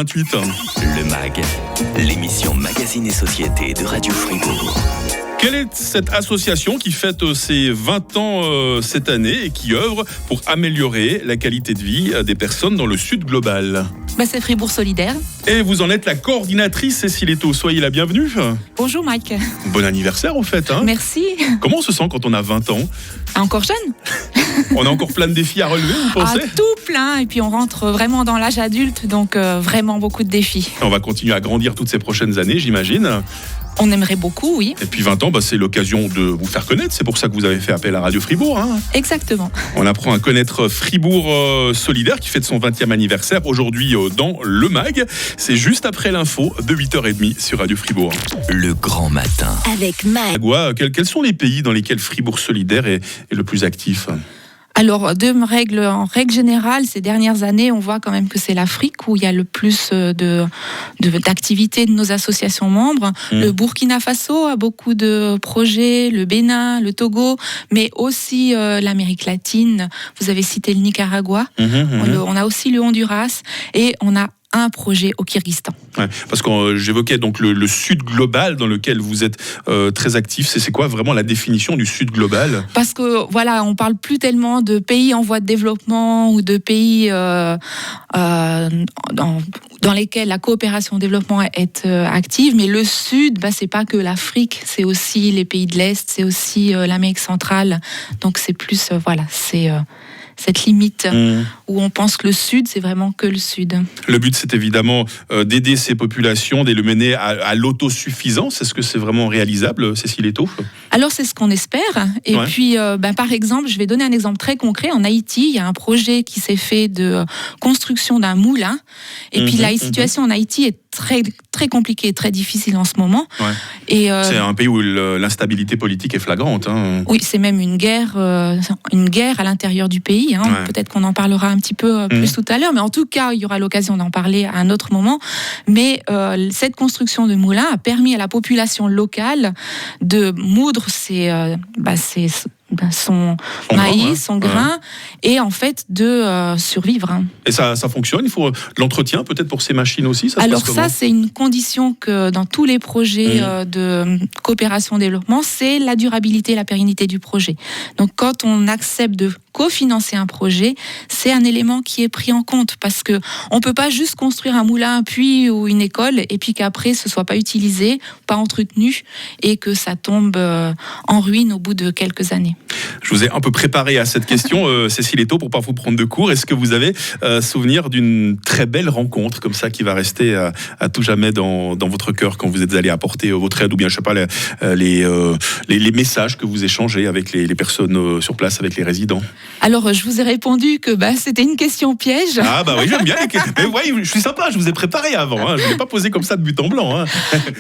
28. Le MAG, l'émission Magazine et Société de Radio Fribourg. Quelle est cette association qui fête ses 20 ans cette année et qui œuvre pour améliorer la qualité de vie des personnes dans le Sud global ? C'est Fribourg Solidaire. Et vous en êtes la coordinatrice, Cécile Eto. Soyez la bienvenue. Bonjour Mike. Bon anniversaire au fait. Merci. Comment on se sent quand on a 20 ans ? Encore jeune. On a encore plein de défis à relever, vous pensez ? Tout plein. Et puis on rentre vraiment dans l'âge adulte, donc vraiment beaucoup de défis. On va continuer à grandir toutes ces prochaines années, j'imagine. On aimerait beaucoup, oui. Et puis 20 ans, c'est l'occasion de vous faire connaître. C'est pour ça que vous avez fait appel à Radio Fribourg. Exactement. On apprend à connaître Fribourg Solidaire qui fête son 20e anniversaire aujourd'hui dans le MAG. C'est juste après l'info de 8h30 sur Radio Fribourg. Le grand matin. Avec MAG. Quels sont les pays dans lesquels Fribourg Solidaire est le plus actif ? Alors, en règle générale, ces dernières années, on voit quand même que c'est l'Afrique où il y a le plus d'activités de nos associations membres. Le Burkina Faso a beaucoup de projets, le Bénin, le Togo, mais aussi l'Amérique latine. Vous avez cité le Nicaragua. On a aussi le Honduras et on a un projet au Kyrgyzstan. Ouais, parce que j'évoquais donc le Sud global dans lequel vous êtes très actif. C'est quoi vraiment la définition du Sud global ? Parce que on parle plus tellement de pays en voie de développement ou de pays dans lesquels la coopération au développement est active, mais le Sud, c'est pas que l'Afrique, c'est aussi les pays de l'Est, c'est aussi l'Amérique centrale. Donc c'est plus c'est cette limite où on pense que le Sud, c'est vraiment que le Sud. Le but, c'est évidemment d'aider ces populations, de les mener à l'autosuffisance. Est-ce que c'est vraiment réalisable, Cécile Eto ? Alors, c'est ce qu'on espère. Et puis, par exemple, je vais donner un exemple très concret. En Haïti, il y a un projet qui s'est fait de construction d'un moulin. Et puis, la situation en Haïti est très, très compliquée, très difficile en ce moment. Ouais. Et c'est un pays où l'instabilité politique est flagrante. Oui, c'est même une guerre à l'intérieur du pays. Peut-être qu'on en parlera un petit peu plus tout à l'heure, mais en tout cas, il y aura l'occasion d'en parler à un autre moment. Mais cette construction de moulin a permis à la population locale de moudre son maïs, son grain, et en fait de survivre. Et ça fonctionne ? Il faut de l'entretien peut-être pour ces machines aussi ? Alors ça, c'est une condition que dans tous les projets de coopération-développement, c'est la durabilité et la pérennité du projet. Donc quand on accepte de cofinancer un projet, c'est un élément qui est pris en compte, parce que on peut pas juste construire un moulin, un puits ou une école, et puis qu'après ce soit pas utilisé, pas entretenu, et que ça tombe en ruine au bout de quelques années. Je vous ai un peu préparé à cette question, Cécile Eto, pour pas vous prendre de court. Est-ce que vous avez souvenir d'une très belle rencontre comme ça qui va rester à tout jamais dans votre cœur quand vous êtes allé apporter votre aide, ou bien je sais pas les messages que vous échangez avec les personnes sur place, avec les résidents? Alors je vous ai répondu que c'était une question piège. Ah oui, j'aime bien. Mais je suis sympa, je vous ai préparé avant. Je ne l'ai pas posé comme ça de but en blanc.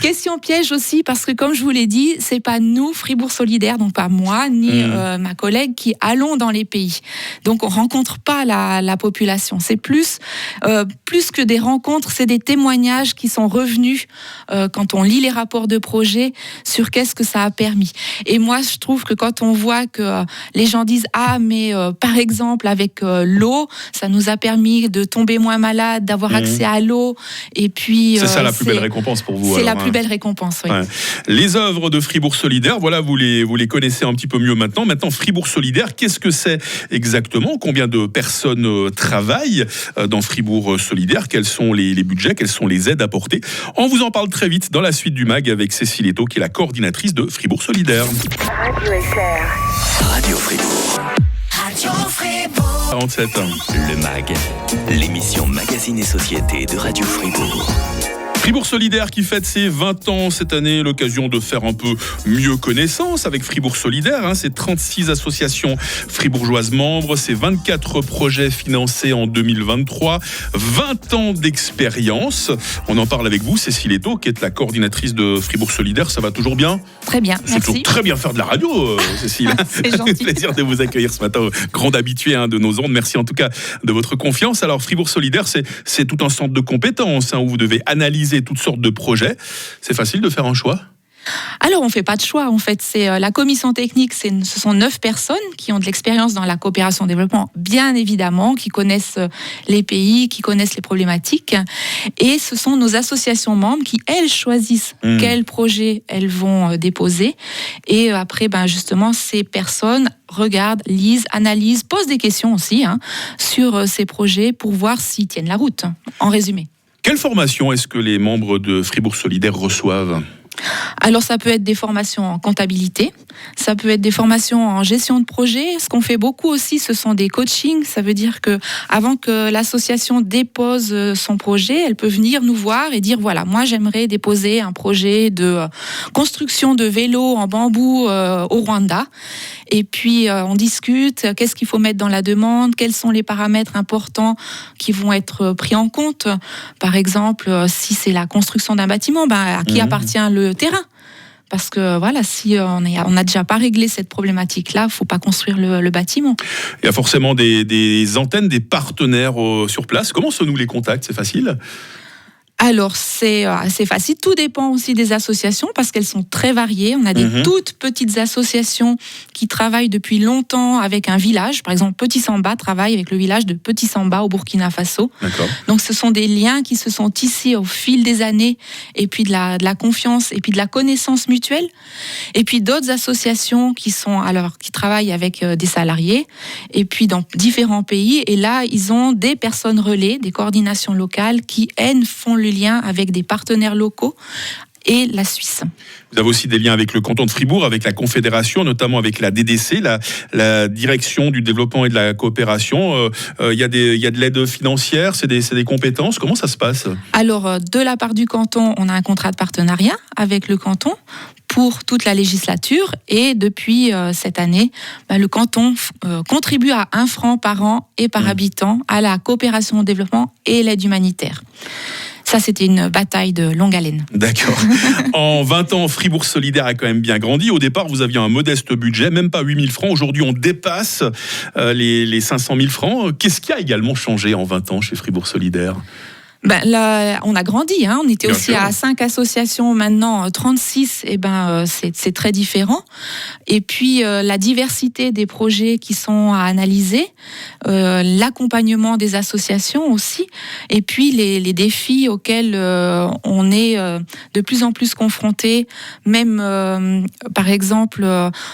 Question piège aussi parce que comme je vous l'ai dit, c'est pas nous Fribourg Solidaire, donc pas moi ni ma collègue qui allons dans les pays. Donc on rencontre pas la population. C'est plus que des rencontres, c'est des témoignages qui sont revenus quand on lit les rapports de projet sur qu'est-ce que ça a permis. Et moi je trouve que quand on voit que les gens disent mais par exemple avec l'eau, ça nous a permis de tomber moins malade, d'avoir accès à l'eau, et puis c'est ça la plus belle récompense pour vous. C'est la plus belle récompense, oui. Ouais. Les œuvres de Fribourg Solidaire, voilà, vous les connaissez un petit peu mieux maintenant. Maintenant, Fribourg Solidaire, qu'est-ce que c'est exactement ? Combien de personnes travaillent dans Fribourg Solidaire ? Quels sont les budgets ? Quelles sont les aides apportées ? On vous en parle très vite dans la suite du MAG avec Cécile Eto, qui est la coordinatrice de Fribourg Solidaire. Radio Fribourg. 47. Le MAG, l'émission Magazine et Société de Radio Fribourg. Fribourg Solidaire qui fête ses 20 ans cette année, l'occasion de faire un peu mieux connaissance avec Fribourg Solidaire. C'est 36 associations fribourgeoises membres, c'est 24 projets financés en 2023, 20 ans d'expérience. On en parle avec vous, Cécile Eto, qui est la coordinatrice de Fribourg Solidaire. Ça va toujours bien ? Très bien, C'est merci. toujours très bien faire de la radio, Cécile. C'est gentil. Plaisir de vous accueillir ce matin, grande habituée de nos ondes. Merci en tout cas de votre confiance. Alors Fribourg Solidaire, c'est tout un centre de compétences où vous devez analyser toutes sortes de projets. C'est facile de faire un choix ? Alors, on ne fait pas de choix. En fait, c'est la commission technique, ce sont 9 personnes qui ont de l'expérience dans la coopération au développement, bien évidemment, qui connaissent les pays, qui connaissent les problématiques. Et ce sont nos associations membres qui, elles, choisissent quels projets elles vont déposer. Et après, justement, ces personnes regardent, lisent, analysent, posent des questions aussi sur ces projets pour voir s'ils tiennent la route, en résumé. Quelle formation est-ce que les membres de Fribourg Solidaire reçoivent ? Alors ça peut être des formations en comptabilité, ça peut être des formations en gestion de projet. Ce qu'on fait beaucoup aussi, ce sont des coachings. Ça veut dire que avant que l'association dépose son projet, elle peut venir nous voir et dire voilà, moi j'aimerais déposer un projet de construction de vélos en bambou au Rwanda. Et puis on discute, qu'est-ce qu'il faut mettre dans la demande, quels sont les paramètres importants qui vont être pris en compte. Par exemple, si c'est la construction d'un bâtiment, à qui appartient le terrain ? Parce que voilà, si on n'a déjà pas réglé cette problématique-là, il ne faut pas construire le bâtiment. Il y a forcément des antennes, des partenaires sur place. Comment se nouent les contacts ? C'est facile ? Alors, c'est assez facile. Tout dépend aussi des associations parce qu'elles sont très variées. On a des toutes petites associations qui travaillent depuis longtemps avec un village. Par exemple, Petit Samba travaille avec le village de Petit Samba au Burkina Faso. D'accord. Donc, ce sont des liens qui se sont tissés au fil des années et puis de la confiance et puis de la connaissance mutuelle. Et puis d'autres associations qui travaillent avec des salariés et puis dans différents pays. Et là, ils ont des personnes relais, des coordinations locales qui, elles, font le lien avec des partenaires locaux et la Suisse. Vous avez aussi des liens avec le canton de Fribourg, avec la Confédération, notamment avec la DDC, la Direction du développement et de la coopération. Il y a de l'aide financière, c'est des compétences. Comment ça se passe ? Alors, de la part du canton, on a un contrat de partenariat avec le canton pour toute la législature et depuis cette année, le canton contribue à 1 franc par an et par habitant à la coopération au développement et l'aide humanitaire. Ça, c'était une bataille de longue haleine. D'accord. En 20 ans, Fribourg Solidaire a quand même bien grandi. Au départ, vous aviez un modeste budget, même pas 8 000 francs. Aujourd'hui, on dépasse les 500 000 francs. Qu'est-ce qui a également changé en 20 ans chez Fribourg Solidaire ? Là, on a grandi, on était bien aussi sûr. À 5 associations, maintenant 36, c'est très différent. Et puis la diversité des projets qui sont à analyser, l'accompagnement des associations aussi, et puis les défis auxquels on est de plus en plus confrontés, même par exemple,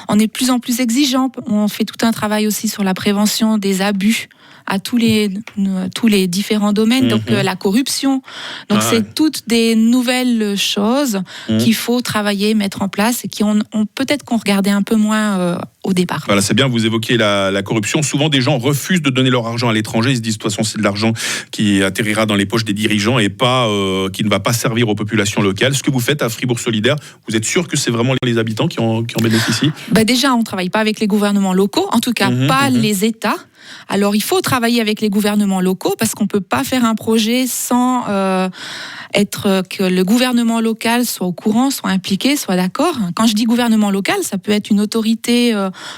on est de plus en plus exigeant, on fait tout un travail aussi sur la prévention des abus à tous les différents domaines, donc la corruption. Donc c'est toutes des nouvelles choses qu'il faut travailler, mettre en place et qui ont peut-être qu'on regardait un peu moins au départ. Voilà, c'est bien, vous évoquez la corruption. Souvent, des gens refusent de donner leur argent à l'étranger. Ils se disent, de toute façon, c'est de l'argent qui atterrira dans les poches des dirigeants et pas qui ne va pas servir aux populations locales. Ce que vous faites à Fribourg Solidaire, vous êtes sûr que c'est vraiment les habitants qui en bénéficient ? Déjà, on ne travaille pas avec les gouvernements locaux, en tout cas pas les États. Alors, il faut travailler avec les gouvernements locaux parce qu'on ne peut pas faire un projet sans que le gouvernement local soit au courant, soit impliqué, soit d'accord. Quand je dis gouvernement local, ça peut être une autorité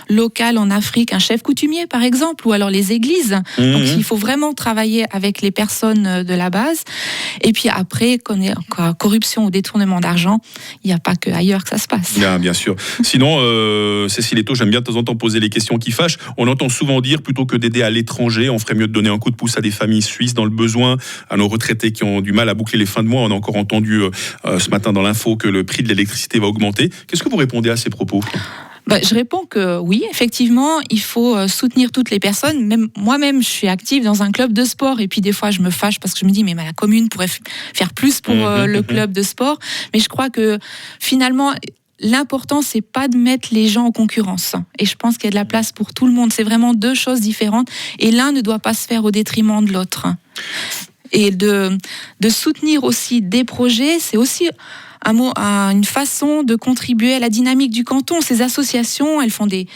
locale en Afrique, un chef coutumier par exemple, ou alors les églises. Donc, il faut vraiment travailler avec les personnes de la base. Et puis après, corruption ou détournement d'argent, il n'y a pas que ailleurs que ça se passe. Bien sûr. Sinon, Cécile Eto, j'aime bien de temps en temps poser les questions qui fâchent. On entend souvent dire, plutôt que d'aider à l'étranger, on ferait mieux de donner un coup de pouce à des familles suisses dans le besoin, à nos retraités qui ont du mal à boucler les fins de mois. On a encore entendu ce matin dans l'info que le prix de l'électricité va augmenter. Qu'est-ce que vous répondez à ces propos ? Je réponds que oui, effectivement, il faut soutenir toutes les personnes. Même moi-même, je suis active dans un club de sport et puis des fois, je me fâche parce que je me dis mais la commune pourrait faire plus pour le club de sport. Mais je crois que finalement, l'important, c'est pas de mettre les gens en concurrence. Et je pense qu'il y a de la place pour tout le monde. C'est vraiment 2 choses différentes et l'un ne doit pas se faire au détriment de l'autre. Et de soutenir aussi des projets, c'est aussi une façon de contribuer à la dynamique du canton. Ces associations, elles font des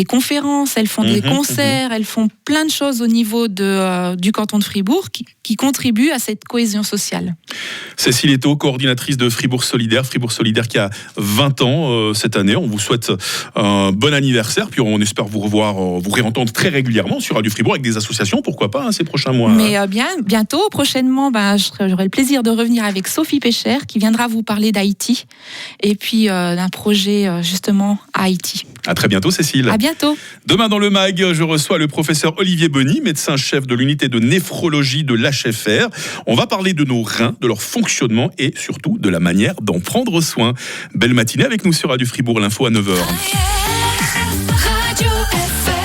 conférences, elles font des concerts, elles font plein de choses au niveau du canton de Fribourg qui contribuent à cette cohésion sociale. Cécile Eto, coordinatrice de Fribourg Solidaire qui a 20 ans cette année. On vous souhaite un bon anniversaire, puis on espère vous revoir, vous réentendre très régulièrement sur Radio Fribourg avec des associations, pourquoi pas, ces prochains mois. Mais bientôt, prochainement, j'aurai le plaisir de revenir avec Sophie Pécher qui viendra vous parler parler d'Haïti et puis d'un projet justement à Haïti. À très bientôt, Cécile. À bientôt. Demain dans le MAG, je reçois le professeur Olivier Bonny, médecin-chef de l'unité de néphrologie de l'HFR. On va parler de nos reins, de leur fonctionnement et surtout de la manière d'en prendre soin. Belle matinée avec nous sur Radio Fribourg, l'info à 9h. Radio FR.